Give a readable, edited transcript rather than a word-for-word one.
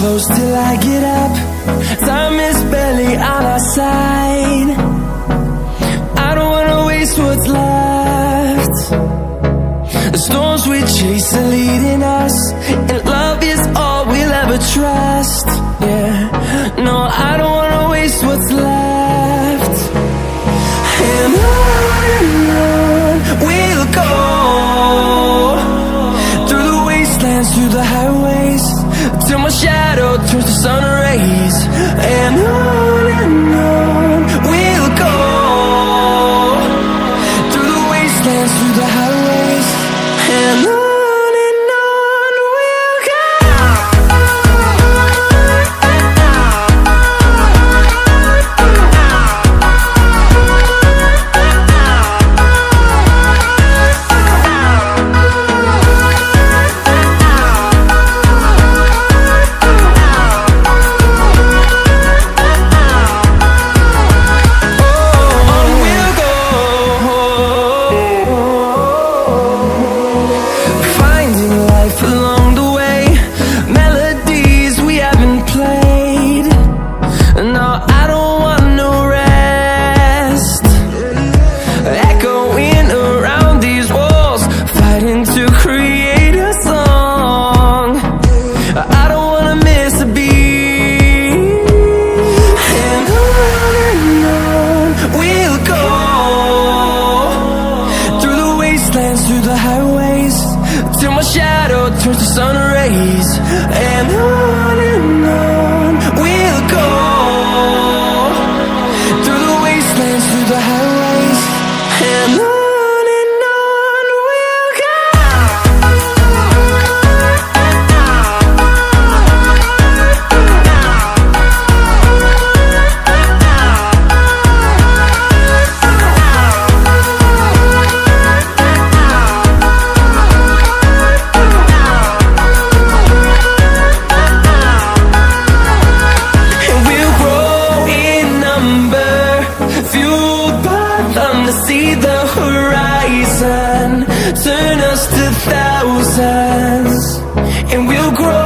close till I get up. Time is barely on our side. I don't wanna waste what's left. The storms we chase are leading us, and love is all we'll ever trust. Yeah, no, I don't wanna waste what's left. And on we'll go, through the wastelands, through the highways, till my shadow turns to sun rays. And on we'll go, through the wastelands, through the highways, and on we'll go. Through the highways, till my shadow turns to sun rays. And on we'll go, through the wastelands, through the highways, and on we'll go. See the horizon turn us to thousands, and we'll grow